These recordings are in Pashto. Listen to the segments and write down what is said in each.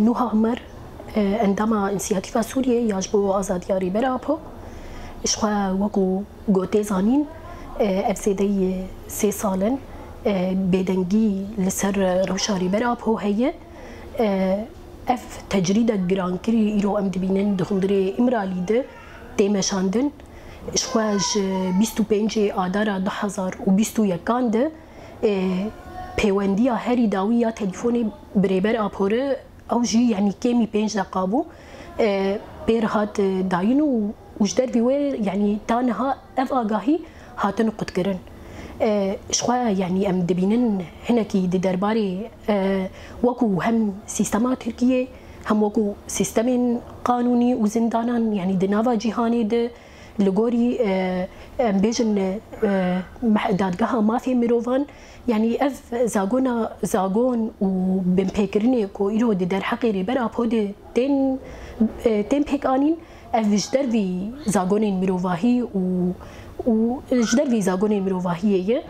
نوها عمر اندما انسياتيفا سوريا يجبو آزادياري برابو اشخوا وكو قوتي زانين افزيدي 3 سالن بيدنجي لسر روشاري برابو هي اف تجريدة جرانكري ايرو ام دبينن دخندري امرالي ده تيمشاندن اشخواج 25 آدارا 2021 ده پیوندیا هری داوی یا تلفن بريبر آپوره او جي يعني كيمي 5 دقابو بيرهات داينو وجدر بيوي يعني تانها اف آگاهي هاتن قد كرن اشخوا يعني ام دبينن هناكي دي درباري وكو هم سيستما تركيا هم وكو سيستم قانوني وزندانان يعني دنافا جيهاني ده لغوري بيجن دادگاها ما في مروفان يعني اف زاغون وبمبيكرني كو ايرو دي در حقي ريبر ابو دي تين بيك انين اف جدر في زاغون مروفاهي و جدر في زاغون مروفاهي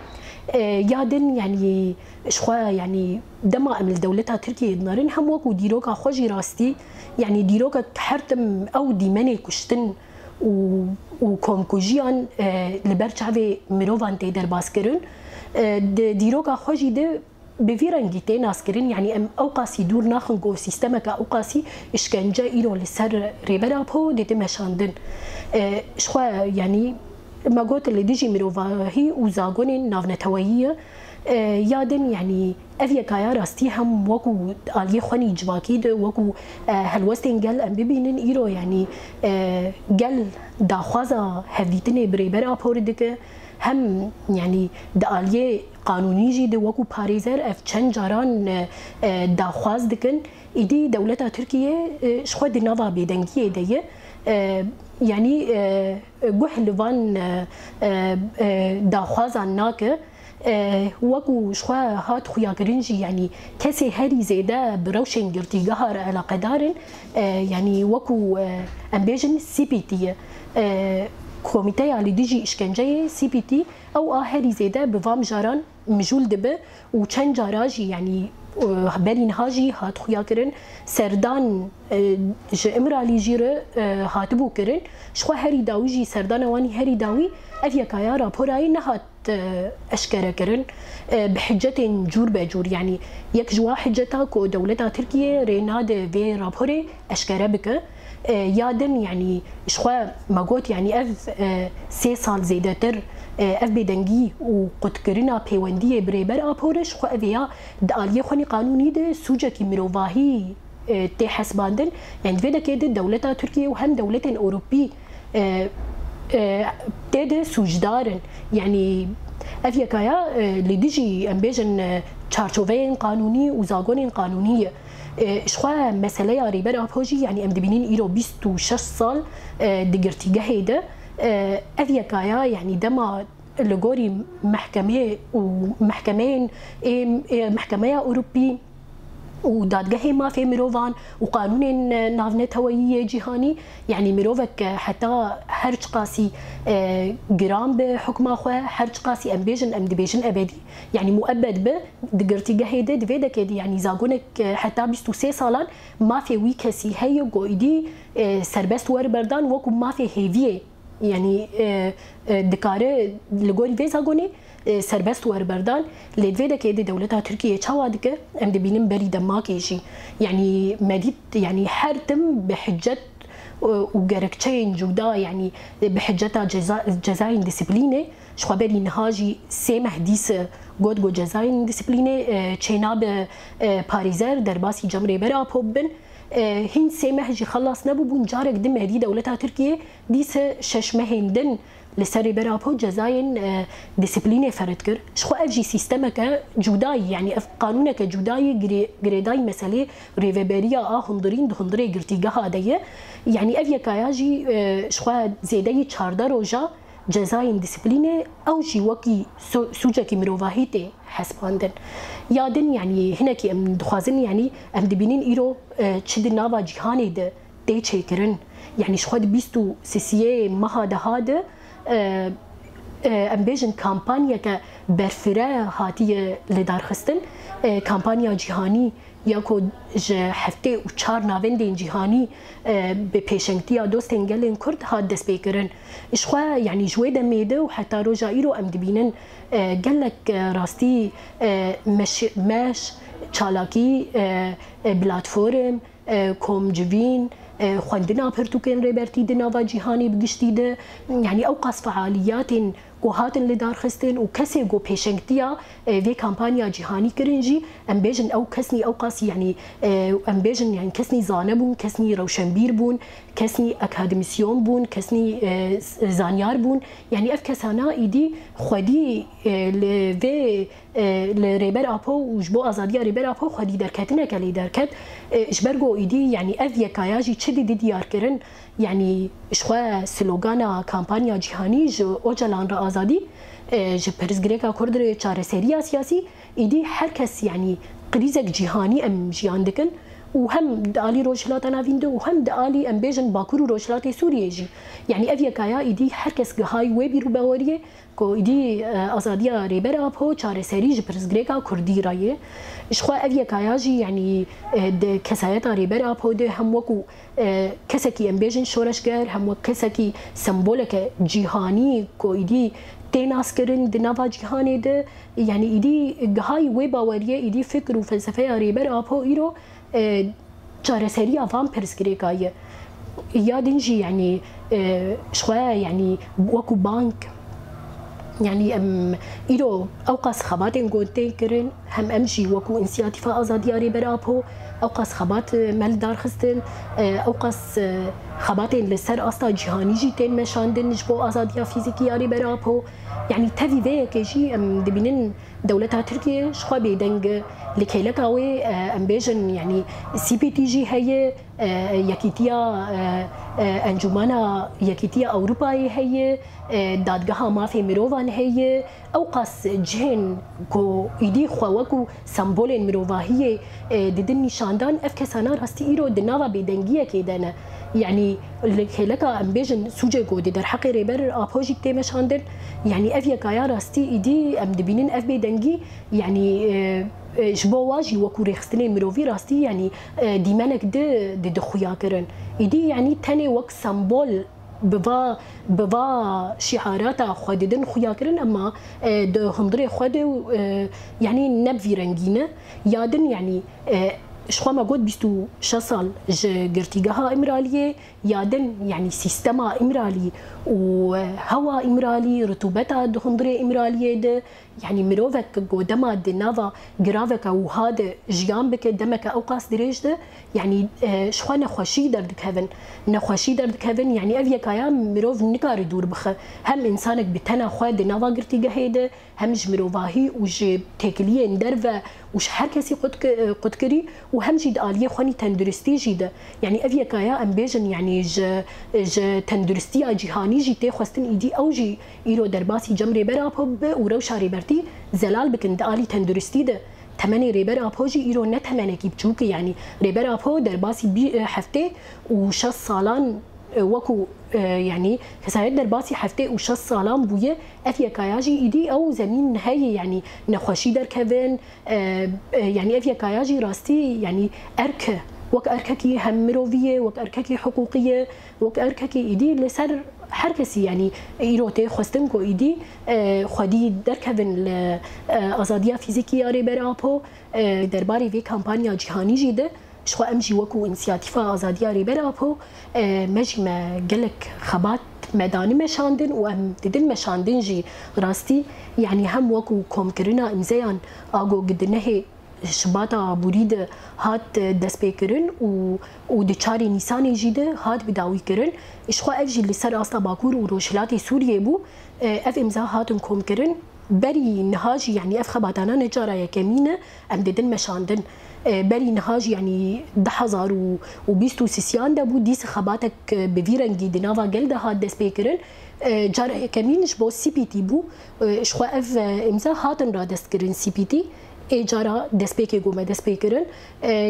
يادن يعني شخوا يعني دما ام دولتها تركيا نارن هم وكو ديروكا خوجي راستي يعني ديروكا حرتم او ديمني كشتن و کمکوژیان لبرچاوی مروان تی در باز کرن دیروگا خوشی ده به ویرنگی تی ناس کرن یعنی ام اوقاسی دور ناخن گو سیستم که اوقاسی اشکنجه ایرو لسر ریبر آپو دیت مشاندن شخوا یعنی ما قلت اللي ديجي مروفاهي وزاغون نافنتويه یادن یعنی اوی کایا راستی هم وکو آلیه خونی جواکی ده وکو هلوستین گل ام ببینن ایرو یعنی گل داخوازا هفدیتن بریبر آپور دکه هم یعنی دا آلیه قانونی جی ده وکو پاریزر اف چند جاران داخواز دکن ایدی دولتا ترکیه شخوا دی نوا بیدنگیه ده یعنی گوه لوان داخوازان ناکه وكو شخوا هات خويا كرنجي يعني كسي هري زيدا بروشن قرتيقهر على قدار يعني وكو امبيجن سي بي تي كوميتي اللي ديجي اشكنجي سي بي تي او هري زيدا بفام جاران مجول دبه وچن جاراجي يعني برين هاجي هات خويا كرن سردان امرالي جيره هاتبو كرن شخوا هري داوي سردان واني هري داوي افيا كايا رابوراي نهات اشكره كرن بحجه جور بجور يعني يك جوا حجتها كو دولتها تركيا ريناد في رابوري اشكره بك يادن يعني شخوا ما قلت يعني اف 3 سال زيدتر اف بدنگی و قدکرنا پیوندی بريبر آپورش خو اویا دالیه خونی قانونی ده سوجه کی مروواهی تی حسباندن يعني فيدا كده دولتها تركيا وهم دولة أوروبي تده سوجدارن يعني افيا كايا لديجي امبيجن چارچوبين قانوني وزاغون قانونية شخوا مسألة ريبر آپوجي يعني ام دبينين ايرو 26 سال دقرتيگه هيدا افيا كايا يعني دما لغوري محكمة ومحكمين محكمة أوروبي ودادگاه ما في مروفان وقانون نافنت هوية جهاني يعني مروفك حتى هرج قاسي جرام بحكم خو هرج قاسي امبيجن ام دبيجن ابدي يعني مؤبد به دقرتي جهيده دفيدا كده يعني زاغونك حتى 23 سالان ما في ويكسي هي قويدي سربست ور بردان وكو ما في هيفيه يعني دكاره لغوري في زاغوني سربست وربردان لدفيدا كده دولتها تركيا تشاوادك ام دبينن بري دماكيشي يعني مديت يعني حرتم بحجه وجركتشين جودا يعني بحجتها جزاين ديسيبلينه شخبالي نهاجي سيمه ديس جو جزاين ديسيبلينه تشيناب باريزر درباسي جمري برا بوبن هين سيمه جي خلص نبو بون جارك دم هدي دولتها تركيا ديس ششمه هندن لسري برابو جزاين ديسيبلينه فرد كر شخو افجي سيستمك جوداي يعني اف قانونك جوداي جريداي مساله ريفبريا هندرين دهندري قرتيقها هدايا يعني افيا كاياجي شخو زيداي 14 روجا جزاين ديسيبلينه او جي وكي سوجكي مروفاهيتي حسباندن يادن يعني هناكي ام دخوازن يعني ام دبينين ايرو تشد نافا جهاني ده تي تشيكرن يعني شخو بيستو سيسيه ما هذا ام بيجن كامبانيا كبرفرة هاتية لدار خستن كامبانيا جهاني یا کو ج هفته و 4 ناوندین جهانی به پیشنگتیا دوستن گلن کرد هاد دست بکرن اشخوا یعنی جوی دمیده و حتی روزا ایرو ام دبینن گلک راستی مش چالاکی پلتفرم کوم جوین خواندنا پرتوکن ریبرتی دناوا جهانی بگشتی ده یعنی اوقاس فعالیات گوهاتن لدار خستن و کسی گو پیشنگتیا وی کمپانیا جهانی کرنجی ام بیجن او کسنی اوقاس یعنی ام بیجن یعنی کسنی زانه بون کسنی روشنبیر بون کسنی اکادمیسیون بون کسنی زانیار بون یعنی اف کسانا ایدی خودی لوی لریبر آپو و جبو آزادی ریبر آپو خودی درکتنه کلی درکت اشبرگو ایدی یعنی اف یکایاجی چه دی دیار کرن یعنی اشخوا سلوگانا کمپانیا جهانی جو اوجلان را آزادی جو پرزگریکا کردر چاره سریا سیاسی ایدی هر کس یعنی قریزک جهانی ام جیان دکن و هم دالی روشلات ناوینده و هم دالی ام بیجن باکور و روشلات سوریه جی یعنی اف یکایا ایدی هر کس گهای وی بیرو باوریه کو ایدی آزادی ریبر آپو چاره سری جو پرزگریکا کردی رایه اشخوا اف یکایا جی یعنی د کسایت ریبر آپو ده هم وکو کسکی ام بیجن شورشگر هم وک کسکی سمبولک جهانی کو ایدی تناس کرن دنوا جهانی ده یعنی ایدی گهای وی باوریه ایدی فکر و فلسفه ریبر آپو ایرو چاره سری افام پرسکریکایه یادنجی یعنی شوية يعني وكو بانك يعني ام إيرو أوقاس خباتين قوتين كرن هم أمشي وكو إنسياتيفا أزادياري برابو أوقاس خبات مالدار خستن أوقاس خباتين لسر أستا جهاني جيتين مشاندن نجبو أزاديا فيزيكياري برابو يعني تفي ذي كيجي ام دبينن دولتها تركيا شخوا بيدنج لكيلكاوي ام بيجن يعني سي بي تي جي هي يكيتيا انجمانا يكيتيا اوروباي هي دادگاه مافي مروفان هي اوقاس جهن كو ايدي خواوكو سمبول مروفاهيه ددن نشاندان افكسانا راستي ايرو دناوا بيدنگيه كيدنا يعني لكيلكا ام بيجن سوجي گودي در حق ريبر ابوجي تيمشاندن يعني افيا كايا راستي ايدي ام دبينن اف بيدنگي يعني جبو واجي وكو ريخستني مروفي راستي يعني ديمانك د خويا كرن ايدي يعني تاني وك سمبول بوا شعارات خوددن خويا كرن اما د هندري خود يعني نبفي رنگينه يادن يعني شخوا ما قد بيستو شصل جرتيجها إمرالية يادن يعني سيستما إمرالي وهوا إمرالي رطوبتها دهندرة إمرالية ده يعني مروفك قدما دنافا جرافك وهذا جيان بك دمك أوقاس دريج ده يعني شخوا نخوشي دردك هفن نخوشي دردك هفن يعني أفيا كيام مروف نكار دور بخ هم إنسانك بتنا خوا دنافا جرتيجها ده هم جمروفاهي وج تكلية ندرفة وش هر كسي قد كري وهم جد آلية خواني تندرستي جيدة يعني أفيا كايا أم بيجن يعني ج تندرستي جهاني جي تخواستن إيدي أو جي إيرو درباسي جمري برا بوب وروشا ريبرتي زلال بكن آلي تندرستي ده تمني ريبر أبو جي إيرو نتمنى كيب تشوكي يعني ريبر أبو درباسي هفته وشص صالان وكو يعني كسايد درباسي هفته وشص صالان بويه أفيا كاياجي إيدي أو زمين هاي يعني نخوشي در كفن يعني أفيا كاياجي راستي يعني أركه وك أرككي هم مروفية وك أرككي حقوقية وك أرككي إيدي لسر حركسي يعني إيروتي خستنكو إيدي خدي دركفن لأزادية فيزيكية ريبرابو درباري في كامبانيا جهاني جيدة شخو أمجي وكو إنسياتيفا أزادية ريبرابو مجي ما قلك خبات مداني مشاندن وام ددن مشاندن جي راستي يعني هم وكو كومكرنا امزيان آغو قدنه شباتا بوريد هات دست بكرن و دچاري نيسان جيده هات بداوي كرن اشخوا افجي لسر اصلا باكور و روشلاتي سوريا بو اف امزا هاتن كوم كرن بري نهاجي يعني اف خباتانا نجارة يكمينة ام ددن مشاندن بري نهاجي يعني 10,000 سيسيان دابو ديس خباتك بفيرنجي دنافا قلده هات دست بكرن جارة يكمينش بو سي بي تي بو اشخوا اف امزا هاتن را دست كرن سي بي تي اجاره دسپیک گومه دسپیکرن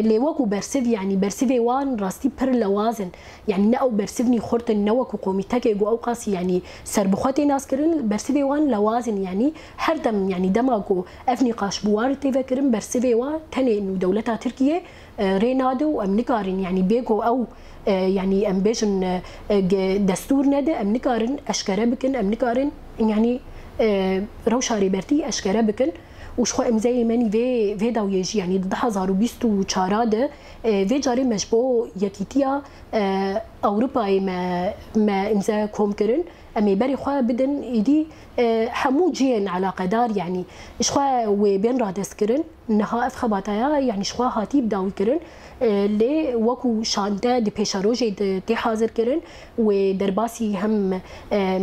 لوکو برسیو یعنی برسیو وان راستی پر لوازن یعنی نه او برسیونی خورت نوکو قومیته گو او قاس یعنی سربخوت ناس کرن برسیو وان لوازن یعنی هر دم یعنی دماغو افني قاش بوار تفكرن برسيفي وا تاني انه دولتها تركيا رينادو ام نكارن يعني بيجو او يعني ام بيجن دستور نده ام نكارن اشكره بكن ام نكارن يعني روشا ريبرتي اشكره بكن وشخو امزاي مني في داو يجي يعني ضد 2024 ده في جاري مشبو يكيتيا اوروبا ما امزا كوم كرن امي بري خوا بدن ايدي حمو جين على قدار يعني شخوا وبين رادس كرن نها اف خباتايا يعني شخوا هاتي بداوي كرن لي وكو شانتا دي بيشاروجي دي حاضر كرن ودرباسي هم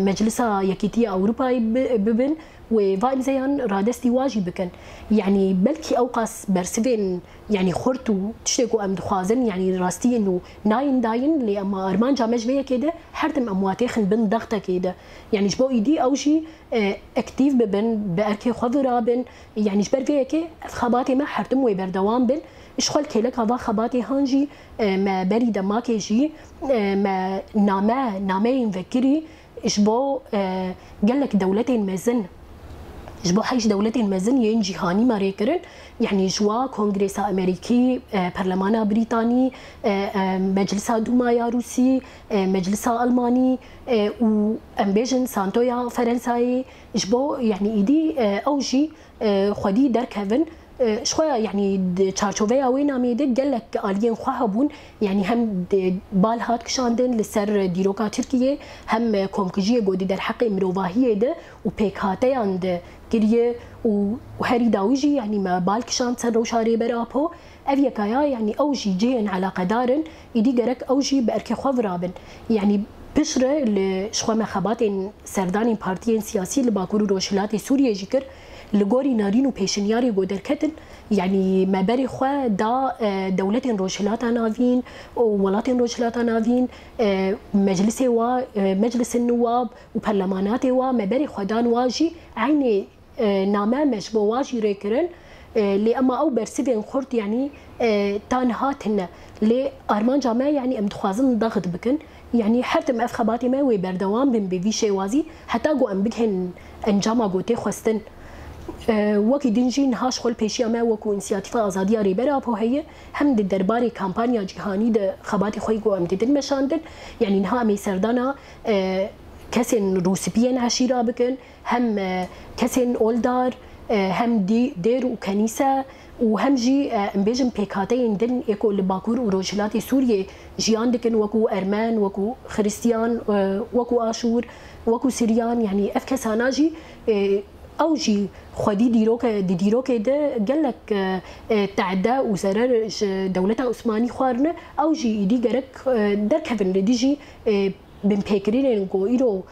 مجلسا يكيتيا اوروبا ببن وفايم زيان رادستي واجب بكن يعني بلكي اوقاس برسفين يعني خورتو تشتكو ام دخوازن يعني راستي انه ناين داين لي اما ارمان جامج بيا كده حرتم امواتيخن بن ضغطه كده يعني جبو ايدي او شي اكتيف ببن باركي خضرابن يعني جبر فيا كي خباتي ما حرتم ويبردوام بن اشخال كيلك هذا خباتي هانجي ما بري دماكي جي ما نامه ينفكري اشبو قالك دولتين مازن جبو حيش دولتين مازن ين جهاني ماري كرن يعني جوا كونغرس امريكي برلمان بريطاني مجلس دومايا روسي مجلس الماني و امبيجن سانتويا فرنساي جبو يعني ايدي اوجي خدي دركفن شويه يعني تشارشوفيا وين عميده قال لك الين خواهبون يعني هم بال هات كشاندن لسر ديروكا تركيا هم كومكجيه جودي در حق مروفاهيه ده وبيكاتي عند كريه وهري داويجي يعني ما بال كشان سر روشاري برابو افيكايا يعني اوجي جين على قدارن يدي جرك اوجي باركي خضرابن يعني بشره لشخوا مخابات سردان بارتيين سياسي لباكور روشلات سوريا جيكر لغوري نارين و پیشنیاری گودر کتن يعني ما بري خوا دا دولتين روشلاتا نافين ولاتين روشلاتا نافين مجلس النواب وبرلمانات ما بري خوا دان واجي عيني نامه مشبو واجي ريكرن لي اما او برسيفين خورت يعني تانهاتن لي ارمان جامع يعني ام دخوازن ضغط بكن يعني حتى اف خباتي ما وي بردوام بن بي شوازي حتى جو ام بكن انجاما گوتي خوستن وكي دنجين هاش خل بيشيا ما وكو انسياتيفا ازاديا ريبرا بو هي هم دي درباري كامبانيا جهاني ده خباتي خوي جو امتدن مشاندن يعني نها مي سردانا كسن روسبيين عشيرة بكن هم كسن اولدار هم دير وكنيسة وهم جي امبيجن بيكاتين دن ايكو لباكور وروجلاتي سوريا جيان دكن وكو ارمان وكو خريستيان وكو اشور وكو سريان يعني اف كساناجي اوجي خدي ديروك ده قال لك تعدى وزرار دولتها عثماني خوارنا اوجي دي جرك دركفن ديجي بن بيكرين نقو ايرو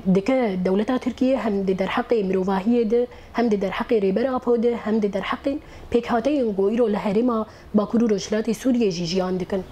دكا دولتها تركيا هم دي در حق مروفاهيه ده هم دي در حق ريبرا ابو ده هم دي در حق بيك هاتين نقو ايرو لهرما باكورو روشلاتي سوريا جيجيان دكن